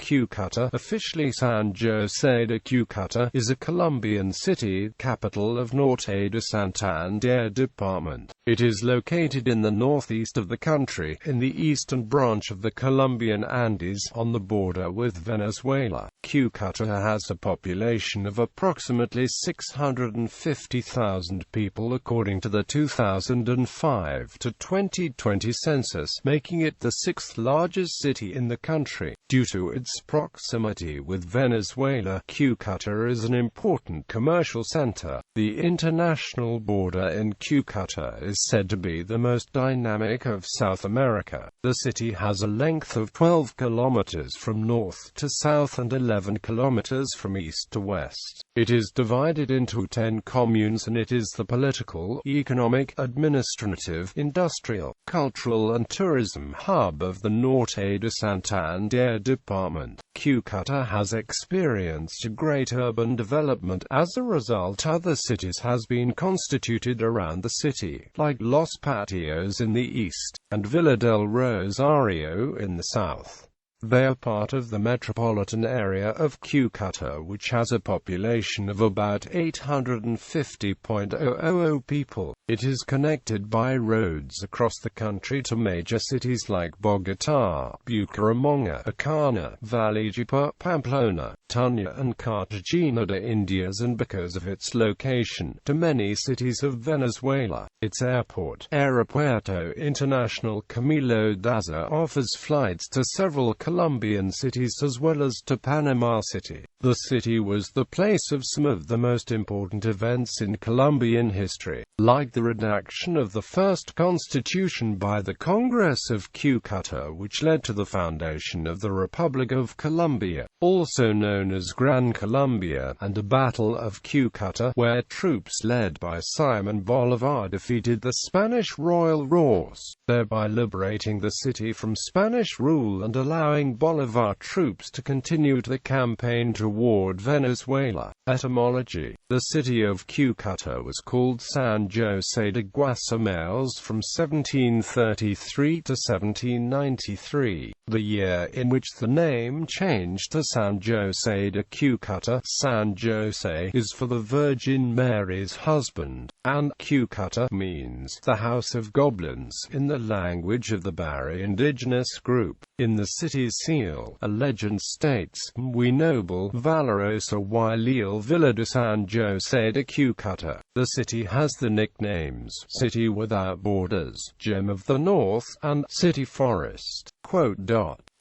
Cúcuta, officially San José de Cúcuta, is a Colombian city, capital of Norte de Santander department. It is located in the northeast of the country, in the eastern branch of the Colombian Andes, on the border with Venezuela. Cúcuta has a population of approximately 650,000 people according to the 2005 to 2020 census, making it the sixth largest city in the country. Due to its proximity with Venezuela, Cúcuta is an important commercial center. The international border in Cúcuta is said to be the most dynamic of South America. The city has a length of 12 kilometers from north to south and 11 kilometers from east to west. It is divided into 10 communes and it is the political, economic, administrative, industrial, cultural and tourism hub of the Norte de Santander department. Cúcuta has experienced great urban development. As a result, other cities has been constituted around the city, like Los Patios in the east, and Villa del Rosario in the south. They are part of the metropolitan area of Cúcuta, which has a population of about 850,000 people. It is connected by roads across the country to major cities like Bogotá, Bucaramanga, Acana, Valledupar, Pamplona, Tunja and Cartagena de Indias, and because of its location, to many cities of Venezuela. Its airport, Aeropuerto Internacional Camilo Daza, offers flights to several Colombian cities as well as to Panama City. The city was the place of some of the most important events in Colombian history, like the redaction of the first constitution by the Congress of Cúcuta, which led to the foundation of the Republic of Colombia, also known as Gran Colombia, and the Battle of Cúcuta, where troops led by Simon Bolivar defeated the Spanish royal Roars, thereby liberating the city from Spanish rule and allowing Bolivar troops to continue the campaign toward Venezuela. Etymology. The city of Cúcuta was called San José de Guasameles from 1733 to 1793, the year in which the name changed to San José de Cúcuta. San José is for the Virgin Mary's husband, and Cúcuta means the House of Goblins in the language of the Bari indigenous group. In the city's seal, a legend states, "Muy noble, valorosa y leal Villa de San José de Cúcuta." The city has the nicknames City Without Borders, Gem of the North, and City Forest.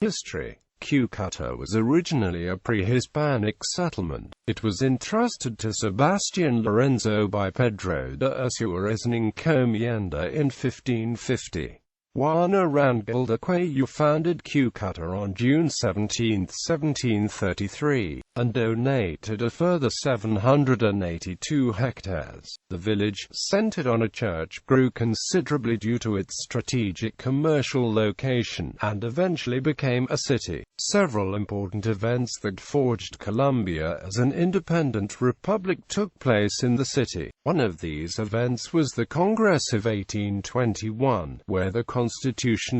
History. Cúcuta was originally a pre-Hispanic settlement. It was entrusted to Sebastián Lorenzo by Pedro de Ursúa as an encomienda in 1550. Juan Arangel de Cuellar founded Cúcuta on June 17, 1733, and donated a further 782 hectares. The village, centered on a church, grew considerably due to its strategic commercial location, and eventually became a city. Several important events that forged Colombia as an independent republic took place in the city. One of these events was the Congress of 1821, where the Constitution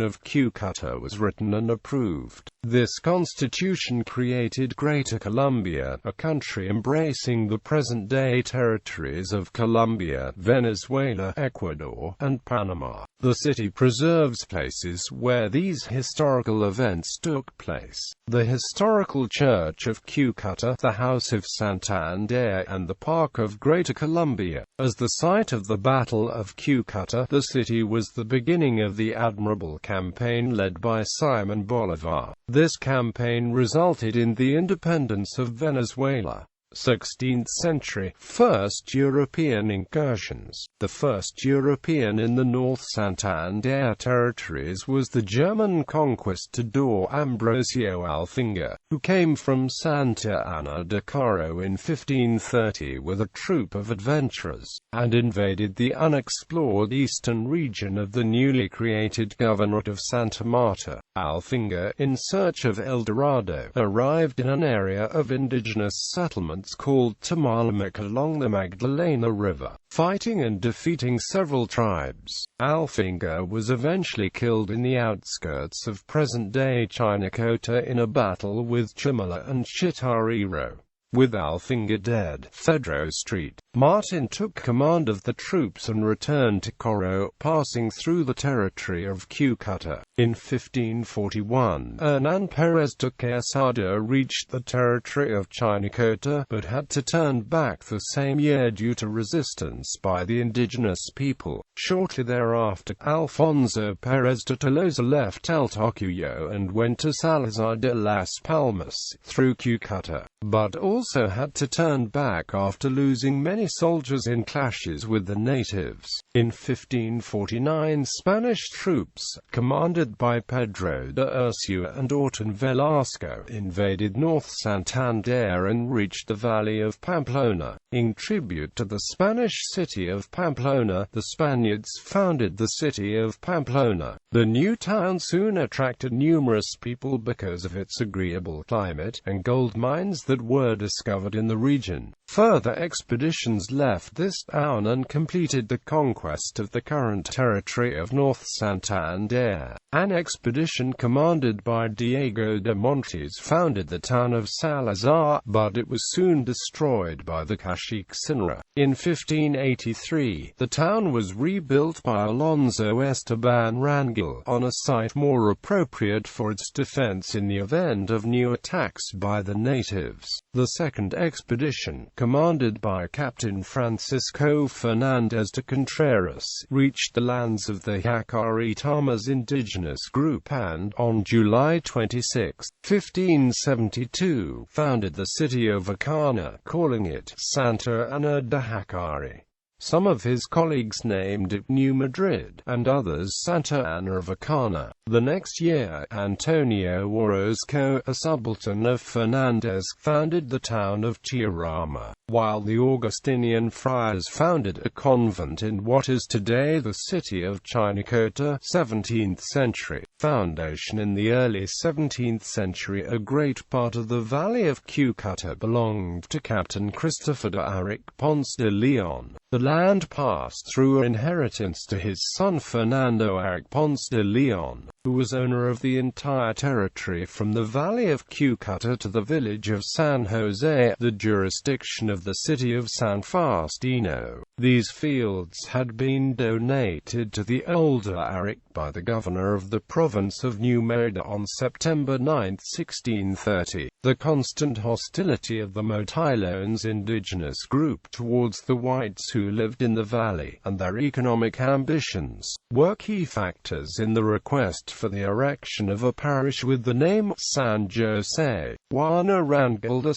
of Cúcuta was written and approved. This constitution created Greater Colombia, a country embracing the present-day territories of Colombia, Venezuela, Ecuador, and Panama. The city preserves places where these historical events took place. The historical Church of Cúcuta, the House of Santander, and the Park of Greater Colombia. As the site of the Battle of Cúcuta, the city was the beginning of the admirable campaign led by Simon Bolivar. This campaign resulted in the independence of Venezuela. 16th century, first European incursions. The first European in the North Santander territories was the German conquistador Ambrosio Alfinger, who came from Santa Ana de Coro in 1530 with a troop of adventurers, and invaded the unexplored eastern region of the newly created Governorate of Santa Marta. Alfinger, in search of El Dorado, arrived in an area of indigenous settlement once called Tamaulipas along the Magdalena River, fighting and defeating several tribes. Alfinga was eventually killed in the outskirts of present-day Chinacota in a battle with Chimala and Chitariro. With Alfinga dead, Fedro Street, Martin took command of the troops and returned to Coro, passing through the territory of Cúcuta. In 1541, Hernán Pérez de Quesada reached the territory of Chinacota, but had to turn back the same year due to resistance by the indigenous people. Shortly thereafter, Alfonso Pérez de Tolosa left El Tocuyo and went to Salazar de las Palmas, through Cúcuta, but also had to turn back after losing many soldiers in clashes with the natives. In 1549, Spanish troops, commanded by Pedro de Ursua and Orton Velasco, invaded North Santander and reached the valley of Pamplona. In tribute to the Spanish city of Pamplona, the Spaniards founded the city of Pamplona. The new town soon attracted numerous people because of its agreeable climate and gold mines that were discovered in the region. Further expeditions left this town and completed the conquest of the current territory of North Santander. An expedition commanded by Diego de Montes founded the town of Salazar, but it was soon destroyed by the Caciques Sinra. In 1583, the town was rebuilt by Alonso Esteban Rangel, on a site more appropriate for its defense in the event of new attacks by the natives. The second expedition, commanded by Captain Francisco Fernandez de Contreras, reached the lands of the Yacaré-Tamas indigenous group and, on July 26, 1572, founded the city of Acana, calling it Santa Ana de Yacaré. Some of his colleagues named it New Madrid, and others Santa Ana of Acana. The next year, Antonio Orozco, a subaltern of Fernandez, founded the town of Chiarama, while the Augustinian friars founded a convent in what is today the city of Chinacota. 17th century. Foundation. In the early 17th century, a great part of the valley of Cúcuta belonged to Captain Christopher de Aric Ponce de Leon. The land passed through inheritance to his son Fernando Aric Ponce de Leon, who was owner of the entire territory from the valley of Cúcuta to the village of San José, the jurisdiction of the city of San Faustino. These fields had been donated to the older Aric by the governor of the province of New Merida on September 9, 1630. The constant hostility of the Motilones indigenous group towards the whites who lived in the valley, and their economic ambitions, were key factors in the request for the erection of a parish with the name San José. Juana Rangel de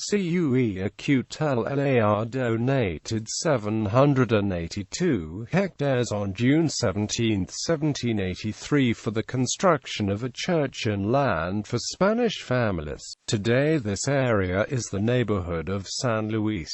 Cúcuta donated 782 hectares on June 17, 1783 for the construction of a church and land for Spanish families. Today this area is the neighborhood of San Luis.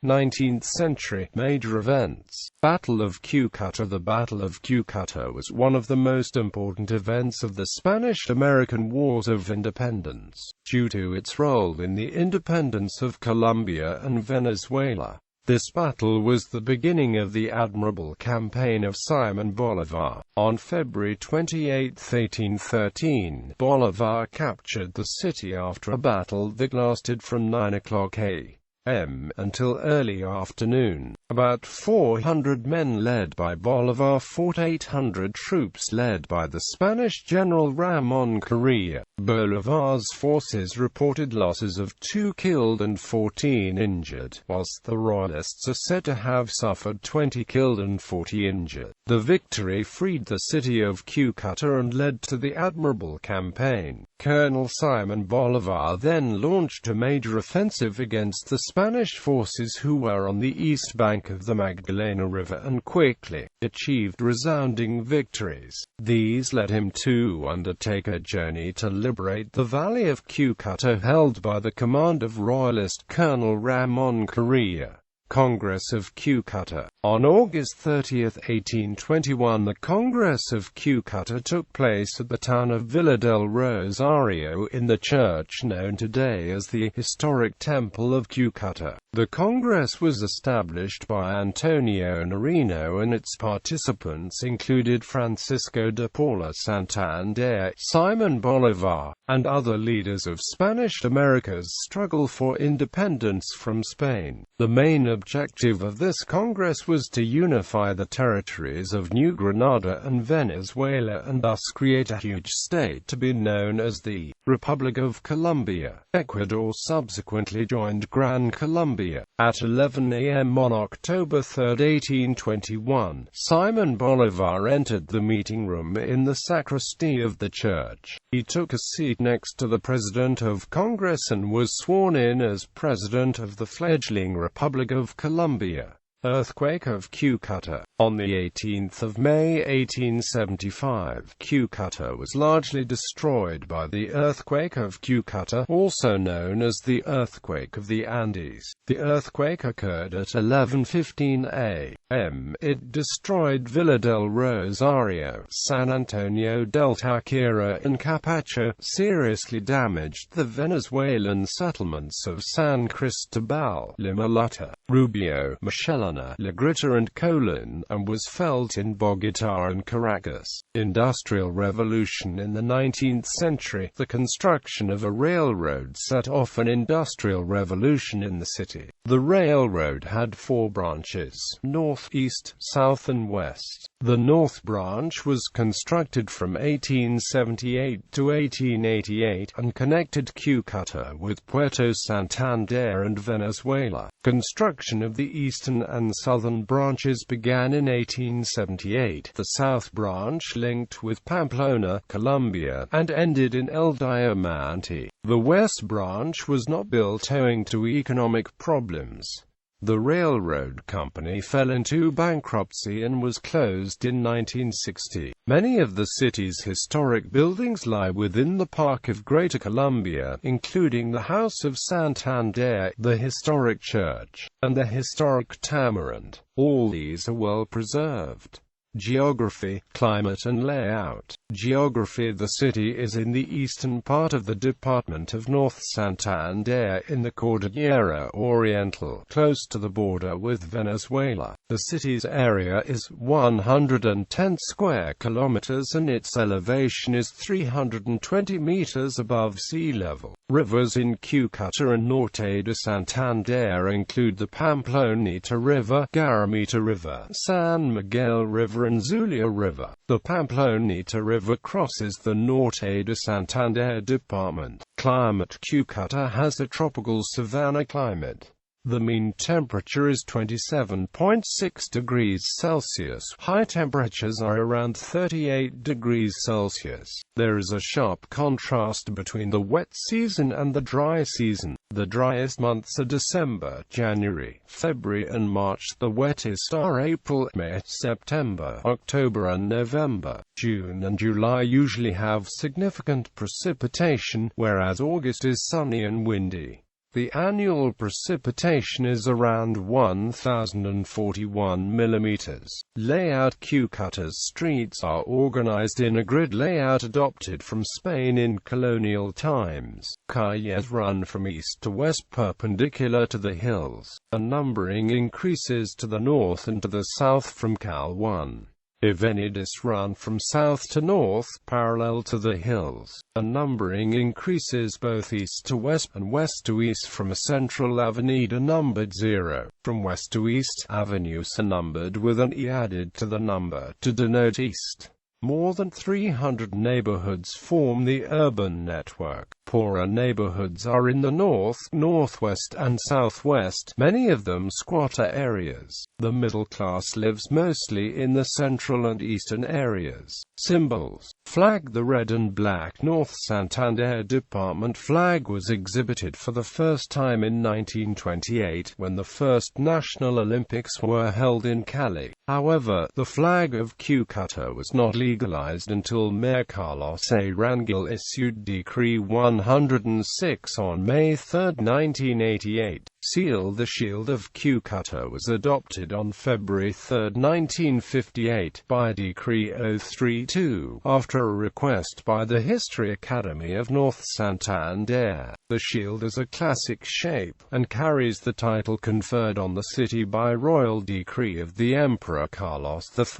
19th century. Major events. Battle of Cúcuta. The Battle of Cúcuta was one of the most important events of the Spanish-American Wars of Independence, due to its role in the independence of Colombia and Venezuela. This battle was the beginning of the admirable campaign of Simon Bolivar. On February 28, 1813, Bolivar captured the city after a battle that lasted from 9 o'clock a.m. until early afternoon. About 400 men led by Bolivar fought 800 troops led by the Spanish General Ramon Correa. Bolivar's forces reported losses of 2 killed and 14 injured, whilst the Royalists are said to have suffered 20 killed and 40 injured. The victory freed the city of Cúcuta and led to the admirable campaign. Colonel Simon Bolivar then launched a major offensive against the Spanish forces who were on the east bank of the Magdalena River and quickly achieved resounding victories. These led him to undertake a journey to liberate the valley of Cúcuta held by the command of Royalist Colonel Ramon Correa. Congress of Cúcuta. On August 30, 1821, the Congress of Cúcuta took place at the town of Villa del Rosario in the church known today as the historic Temple of Cúcuta. The Congress was established by Antonio Nariño, and its participants included Francisco de Paula Santander, Simon Bolivar, and other leaders of Spanish America's struggle for independence from Spain. The main objective of this Congress was to unify the territories of New Granada and Venezuela and thus create a huge state to be known as the Republic of Colombia. Ecuador subsequently joined Gran Colombia. At 11 a.m. on October 3, 1821, Simon Bolivar entered the meeting room in the sacristy of the church. He took a seat next to the President of Congress and was sworn in as President of the fledgling Republic of Colombia. Earthquake of Cúcuta. On the 18th of May 1875, Cúcuta was largely destroyed by the earthquake of Cúcuta, also known as the earthquake of the Andes. The earthquake occurred at 11:15 a.m. It destroyed Villa del Rosario, San Antonio del Taquera and Capacho, seriously damaged the Venezuelan settlements of San Cristobal, Limalata, Rubio, Michelena, La Grita and Colon, and was felt in Bogotá and Caracas. Industrial Revolution. In the 19th century, the construction of a railroad set off an industrial revolution in the city. The railroad had 4 branches: north, east, south and west. The north branch was constructed from 1878 to 1888 and connected Cúcuta with Puerto Santander and Venezuela. Construction of the eastern and southern branches began in 1878. The south branch linked with Pamplona, Colombia, and ended in El Diamante. The west branch was not built owing to economic problems. The railroad company fell into bankruptcy and was closed in 1960. Many of the city's historic buildings lie within the Park of Greater Colombia, including the House of Santander, the historic church, and the historic Tamarind. All these are well preserved. Geography, climate and layout. Geography. The city is in the eastern part of the department of North Santander in the Cordillera Oriental, close to the border with Venezuela. The city's area is 110 square kilometers and its elevation is 320 meters above sea level. Rivers in Cúcuta and Norte de Santander include the Pamplonita River, Garamita River, San Miguel River and Zulia River. The Pamplonita River crosses the Norte de Santander department. Climate. Cúcuta has a tropical savanna climate. The mean temperature is 27.6 degrees Celsius. High temperatures are around 38 degrees Celsius. There is a sharp contrast between the wet season and the dry season. The driest months are December, January, February and March. The wettest are April, May, September, October and November. June and July usually have significant precipitation, whereas August is sunny and windy. The annual precipitation is around 1,041 millimeters. Layout. Cúcuta's streets are organized in a grid layout adopted from Spain in colonial times. Calles run from east to west perpendicular to the hills, and numbering increases to the north and to the south from Cal 1. Avenidas run from south to north, parallel to the hills, and numbering increases both east to west and west to east from a central avenida numbered 0. From west to east, avenues are numbered with an E added to the number to denote east. More than 300 neighborhoods form the urban network. Poorer neighborhoods are in the north, northwest and southwest, many of them squatter areas. The middle class lives mostly in the central and eastern areas. Symbols. Flag. The red and black North Santander Department flag was exhibited for the first time in 1928, when the first National Olympics were held in Cali. However, the flag of Cúcuta was not legalized until Mayor Carlos A. Rangel issued Decree 106 on May 3, 1988. Seal. The Shield of Cúcuta was adopted on February 3, 1958, by Decree 032, after a request by the History Academy of North Santander. The shield is a classic shape, and carries the title conferred on the city by royal decree of the Emperor Carlos IV.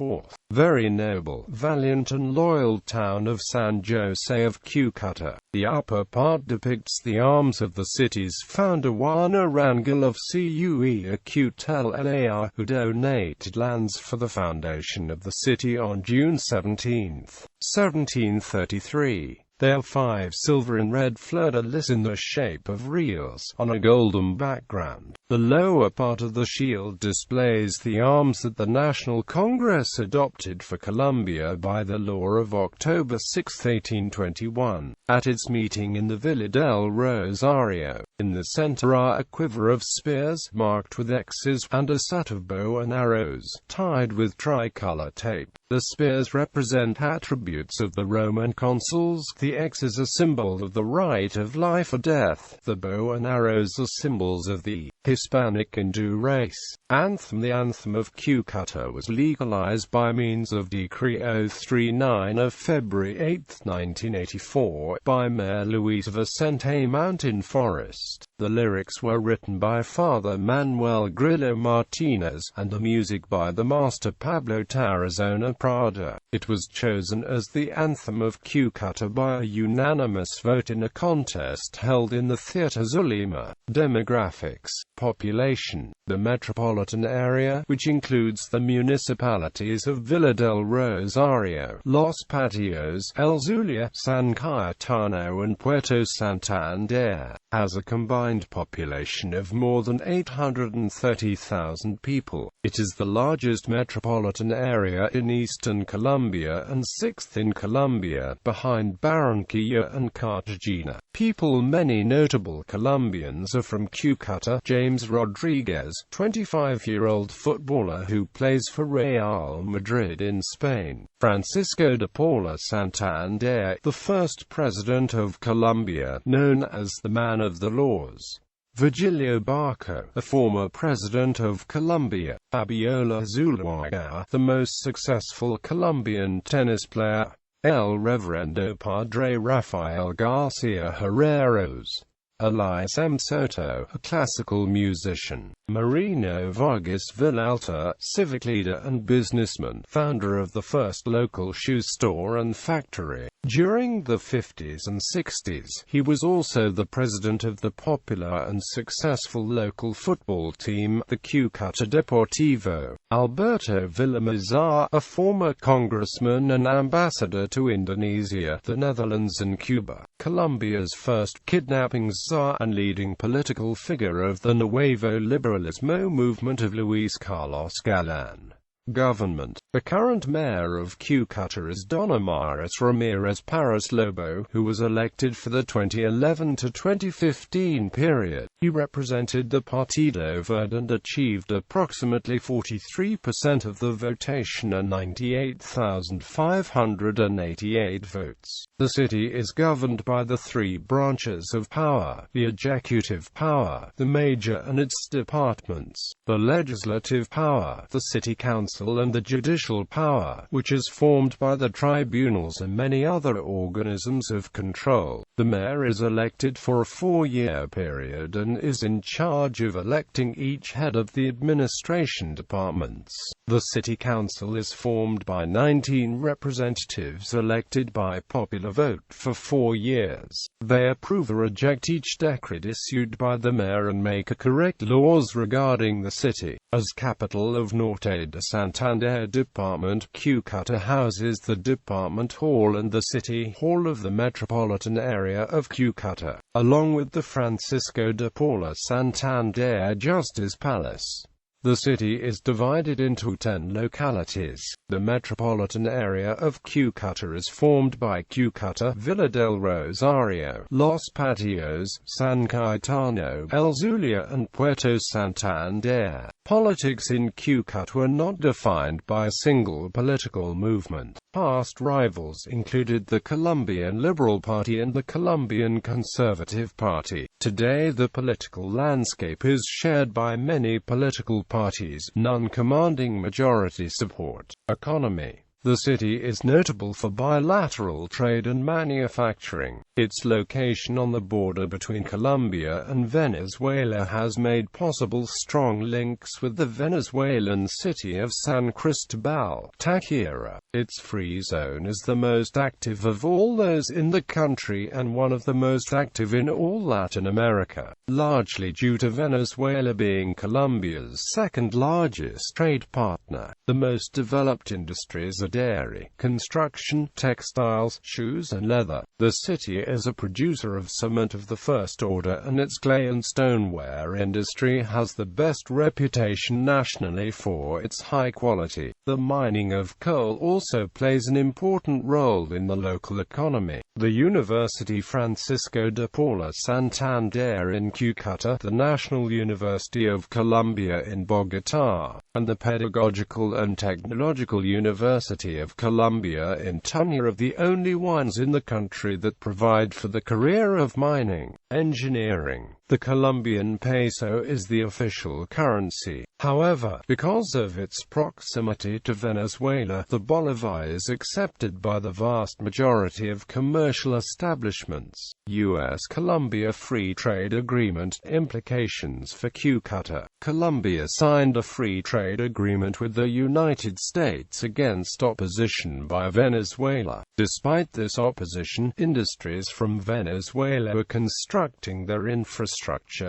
Very noble, valiant and loyal town of San José of Cúcuta. The upper part depicts the arms of the city's founder Juan Arangel of Cúcuta, who donated lands for the foundation of the city on June 17, 1733. There are 5 silver and red fleur-de-lis in the shape of reals, on a golden background. The lower part of the shield displays the arms that the National Congress adopted for Colombia by the law of October 6, 1821, at its meeting in the Villa del Rosario. In the center are a quiver of spears, marked with X's, and a set of bow and arrows, tied with tricolor tape. The spears represent attributes of the Roman consuls. The X is a symbol of the right of life or death. The bow and arrows are symbols of the Hispanic and Due race. Anthem. The Anthem of Cúcuta was legalized by means of Decree 039 of February 8, 1984, by Mayor Luis Vicente Mountain Forest. The lyrics were written by Father Manuel Grillo Martinez, and the music by the master Pablo Tarazona Prada. It was chosen as the Anthem of Cúcuta by a unanimous vote in a contest held in the Theatre Zulema. Demographics. Population. The metropolitan area, which includes the municipalities of Villa del Rosario, Los Patios, El Zulia, San Cayetano and Puerto Santander, has a combined population of more than 830,000 people. It is the largest metropolitan area in eastern Colombia and 6th in Colombia, behind Barranquilla and Cartagena. People. Many notable Colombians are from Cúcuta. James Rodriguez, 25-year-old footballer who plays for Real Madrid in Spain. Francisco de Paula Santander, the first president of Colombia, known as the Man of the Laws. Virgilio Barco, a former president of Colombia. Fabiola Zuluaga, the most successful Colombian tennis player. El Reverendo Padre Rafael Garcia Herreros. Elias M. Soto, a classical musician. Marino Vargas Villalta, civic leader and businessman, founder of the first local shoe store and factory. During the 50s and 60s, he was also the president of the popular and successful local football team, the Cúcuta Deportivo. Alberto Villamizar, a former congressman and ambassador to Indonesia, the Netherlands and Cuba. Colombia's first kidnapping czar and leading political figure of the Nuevo Liberalismo movement of Luis Carlos Galán. Government. The current mayor of Cúcuta is Don Amaris Ramirez Parras Lobo, who was elected for the 2011 to 2015 period. He represented the Partido Verde and achieved approximately 43% of the votation and 98,588 votes. The city is governed by the 3 branches of power: the executive power, the major and its departments, the legislative power, the city council, and the judicial power, which is formed by the tribunals and many other organisms of control. The mayor is elected for a 4-year period and is in charge of electing each head of the administration departments. The city council is formed by 19 representatives elected by popular vote for 4 years. They approve or reject each decree issued by the mayor and make correct laws regarding the city. As capital of Norte de Santander Department, Cúcuta houses the Department Hall and the City Hall of the metropolitan area of Cúcuta, along with the Francisco de Paula Santander Justice Palace. The city is divided into 10 localities. The metropolitan area of Cúcuta is formed by Cúcuta, Villa del Rosario, Los Patios, San Cayetano, El Zulia and Puerto Santander. Politics in Cúcuta are not defined by a single political movement. Past rivals included the Colombian Liberal Party and the Colombian Conservative Party. Today the political landscape is shared by many political parties, none commanding majority support. Economy. The city is notable for bilateral trade and manufacturing. Its location on the border between Colombia and Venezuela has made possible strong links with the Venezuelan city of San Cristobal, Táchira. Its free zone is the most active of all those in the country and one of the most active in all Latin America, largely due to Venezuela being Colombia's second largest trade partner. The most developed industries are dairy, construction, textiles, shoes and leather. The city is a producer of cement of the first order and its clay and stoneware industry has the best reputation nationally for its high quality. The mining of coal also plays an important role in the local economy. The University Francisco de Paula Santander in Cúcuta, the National University of Colombia in Bogotá, and the Pedagogical and Technological University of Colombia in Tunja are the only ones in the country that provide for the career of mining, engineering. The Colombian peso is the official currency. However, because of its proximity to Venezuela, the bolivar is accepted by the vast majority of commercial establishments. U.S.-Colombia Free Trade Agreement. Implications for Cúcuta. Colombia signed a free trade agreement with the United States against opposition by Venezuela. Despite this opposition, industries from Venezuela are constructing their infrastructure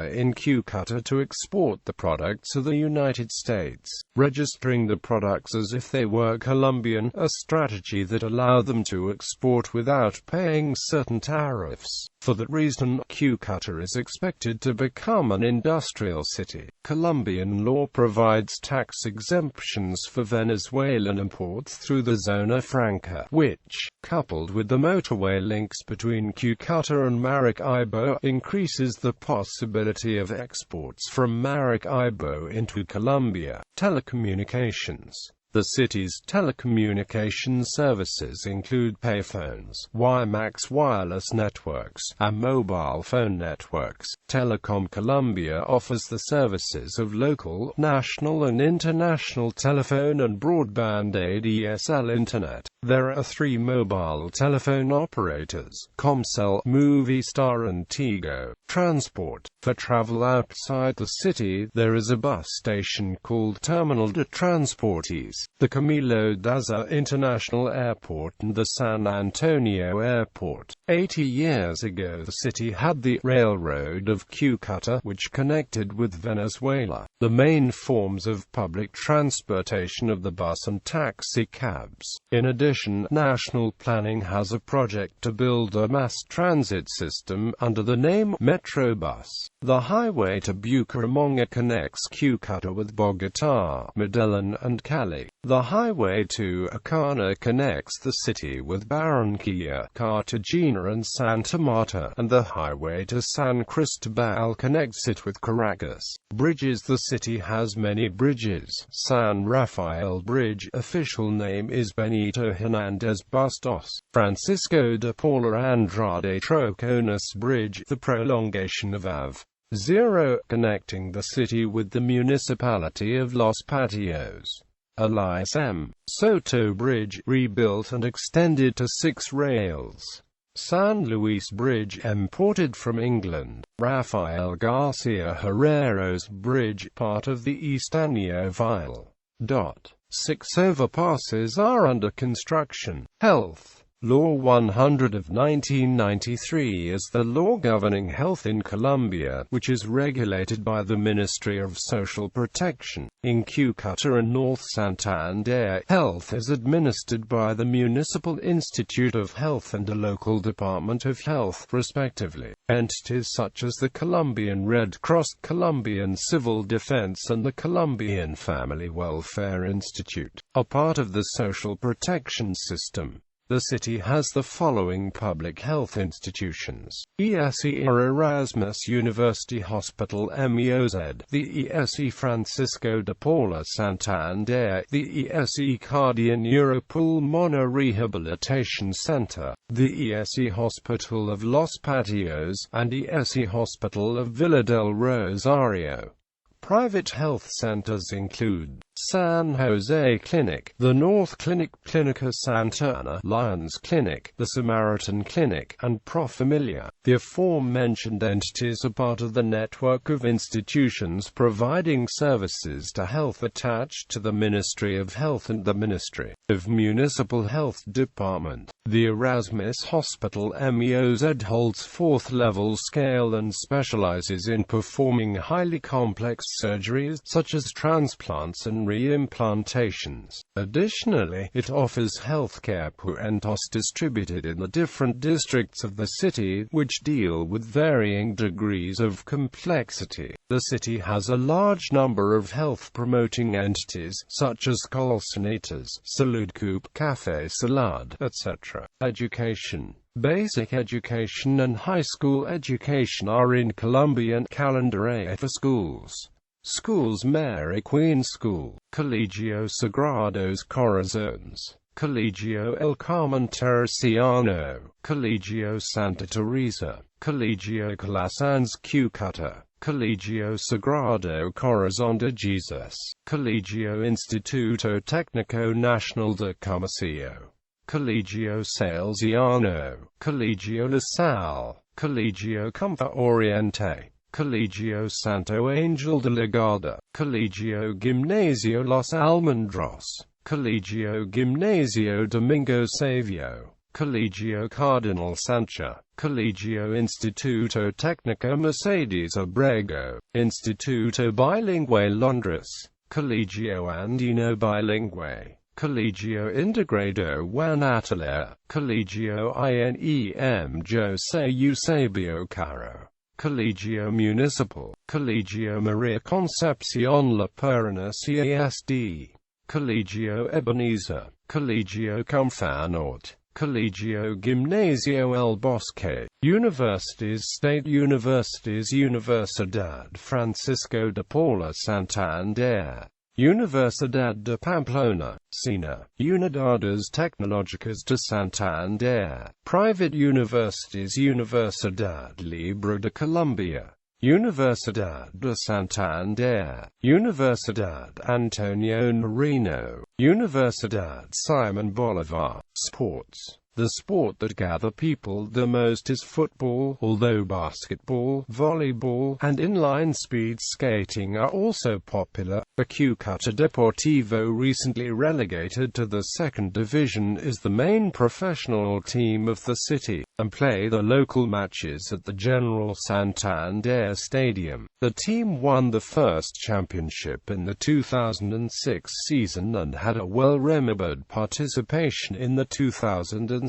in Cúcuta to export the products to the United States, registering the products as if they were Colombian, a strategy that allowed them to export without paying certain tariffs. For that reason, Cúcuta is expected to become an industrial city. Colombian law provides tax exemptions for Venezuelan imports through the Zona Franca, which, coupled with the motorway links between Cúcuta and Maracaibo, increases the possibility of exports from Maracaibo into Colombia. Telecommunications. The city's telecommunications services include payphones, WiMAX wireless networks, and mobile phone networks. Telecom Colombia offers the services of local, national and international telephone and broadband ADSL internet. There are 3 mobile telephone operators, Comcel, Movistar and Tigo. Transport. For travel outside the city, there is a bus station called Terminal de Transportes, the Camilo Daza International Airport and the San Antonio Airport. 80 years ago the city had the Railroad of Cúcuta, which connected with Venezuela. The main forms of public transportation of the bus and taxi cabs. In addition, national planning has a project to build a mass transit system under the name Metrobus. The highway to Bucaramanga connects Cúcuta with Bogotá, Medellín and Cali. The highway to Acana connects the city with Barranquilla, Cartagena and Santa Marta, and the highway to San Cristobal connects it with Caracas. Bridges. The city has many bridges. San Rafael Bridge, official name is Benito Hernandez Bustos. Francisco de Paula Andrade Troconis Bridge, the prolongation of Ave. 0, connecting the city with the municipality of Los Patios. Elias M. Soto Bridge, rebuilt and extended to 6 rails. San Luis Bridge, imported from England. Rafael Garcia Herreros Bridge, part of the East Anillo Vial. 6 overpasses are under construction. Health. Law 100 of 1993 is the law governing health in Colombia, which is regulated by the Ministry of Social Protection. In Cúcuta and North Santander, health is administered by the Municipal Institute of Health and the local Department of Health, respectively. Entities such as the Colombian Red Cross, Colombian Civil Defense and the Colombian Family Welfare Institute are part of the social protection system. The city has the following public health institutions: ESE Erasmus University Hospital MEOZ, the ESE Francisco de Paula Santander, the ESE Cardio-Neuropulmonar Rehabilitation Center, the ESE Hospital of Los Patios, and ESE Hospital of Villa del Rosario. Private health centers include San José Clinic, the North Clinic, Clínica Santa Ana, Lions Clinic, the Samaritan Clinic, and Profamilia. The aforementioned entities are part of the network of institutions providing services to health attached to the Ministry of Health and the Ministry of Municipal Health Department. The Erasmus Hospital MEOZ holds 4th level scale and specializes in performing highly complex surgeries, such as transplants and reimplantations. Additionally, it offers healthcare puentos distributed in the different districts of the city, which deal with varying degrees of complexity. The city has a large number of health-promoting entities, such as call centers, Salud Coop, Café Salad, etc. Education. Basic education and high school education are in Colombian calendar for schools. Schools: Mary Queen School, Colegio Sagrados Corazones, Colegio El Carmen Teresiano, Colegio Santa Teresa, Colegio Calasanz-Cúcuta, Colegio Sagrado Corazón de Jesus, Colegio Instituto Técnico Nacional de Comercio, Colegio Salesiano, Colegio La Salle, Colegio Comfort Oriente, Colegio Santo Angel de la Guarda, Colegio Gimnasio Los Almendros, Colegio Gimnasio Domingo Savio, Colegio Cardinal Sancha, Colegio Instituto Técnico Mercedes Abrego, Instituto Bilingüe Londres, Colegio Andino Bilingüe, Colegio Integrado Juan Atala, Colegio INEM Jose Eusebio Caro, Colegio Municipal, Colegio Maria Concepcion La Perna CASD, Colegio Ebenezer, Colegio Comfanort, Colegio Gimnasio El Bosque. Universities: State Universities, Universidad Francisco de Paula Santander, Universidad de Pamplona, SENA, Unidades Tecnológicas de Santander. Private universities: Universidad Libre de Colombia, Universidad de Santander, Universidad Antonio Nariño, Universidad Simón Bolívar. Sports. The sport that gather people the most is football, although basketball, volleyball, and inline speed skating are also popular. The Cúcuta Deportivo, recently relegated to the 2nd division, is the main professional team of the city, and play the local matches at the General Santander Stadium. The team won the first championship in the 2006 season and had a well-remembered participation in the 2007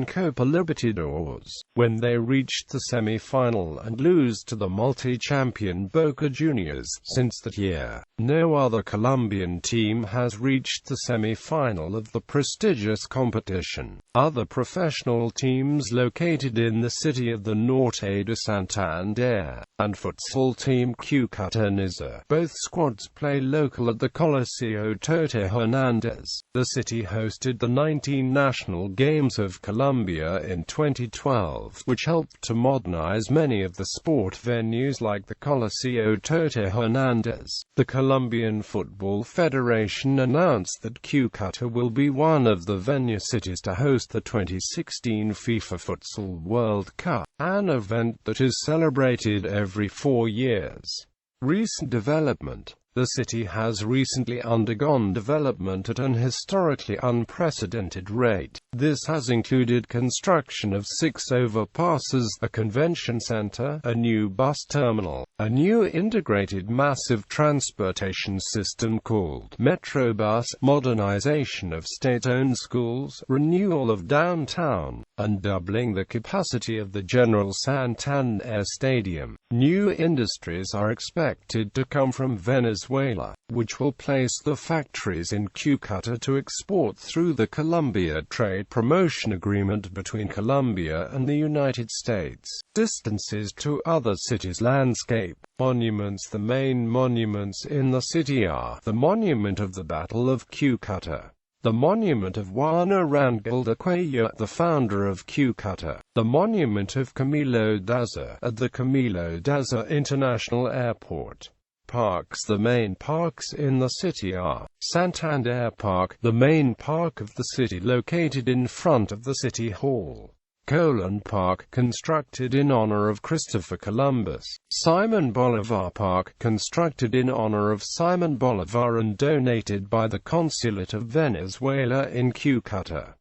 Copa Libertadores, when they reached the semi-final and lose to the multi-champion Boca Juniors. Since that year, no other Colombian team has reached the semi-final of the prestigious competition. Other professional teams located in the city of the Norte de Santander, and futsal team Cúcuta Niza. Both squads play local at the Coliseo Tote Hernandez. The city hosted the 19 National Games of Colombia in 2012, which helped to modernize many of the sport venues like the Coliseo Tote Hernandez. The Colombian Football Federation announced that Cúcuta will be one of the venue cities to host the 2016 FIFA Futsal World Cup, an event that is celebrated every 4 years. Recent development. The city has recently undergone development at an historically unprecedented rate. This has included construction of 6 overpasses, a convention center, a new bus terminal, a new integrated massive transportation system called Metrobus, modernization of state-owned schools, renewal of downtown, and doubling the capacity of the General Santander Stadium. New industries are expected to come from Venezuela. Venezuela, which will place the factories in Cúcuta to export through the Colombia Trade Promotion Agreement between Colombia and the United States. Distances to other cities. Landscape. Monuments. The main monuments in the city are the Monument of the Battle of Cúcuta, the Monument of Juan Arango de Cuellar, the founder of Cúcuta, the Monument of Camilo Daza at the Camilo Daza International Airport. Parks. The main parks in the city are Santander Park, the main park of the city located in front of the City Hall. Colón Park, constructed in honor of Christopher Columbus. Simón Bolívar Park, constructed in honor of Simón Bolívar and donated by the Consulate of Venezuela in Cúcuta.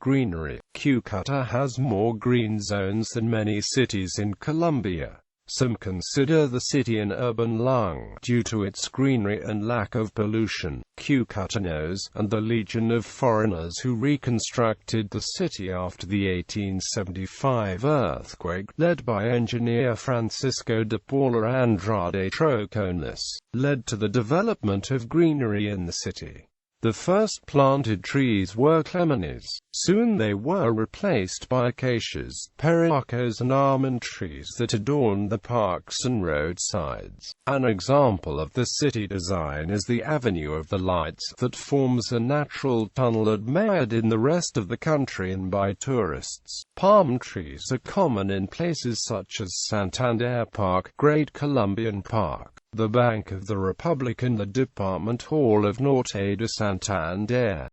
Greenery. Cúcuta has more green zones than many cities in Colombia. Some consider the city an urban lung due to its greenery and lack of pollution. Cúcutanos, and the legion of foreigners who reconstructed the city after the 1875 earthquake, led by engineer Francisco de Paula Andrade Troconis, led to the development of greenery in the city. The first planted trees were clemenes. Soon they were replaced by acacias, pericos and almond trees that adorned the parks and roadsides. An example of the city design is the Avenue of the Lights that forms a natural tunnel admired in the rest of the country and by tourists. Palm trees are common in places such as Santander Park, Great Colombian Park, the Bank of the Republic and the Department Hall of Norte de Santander.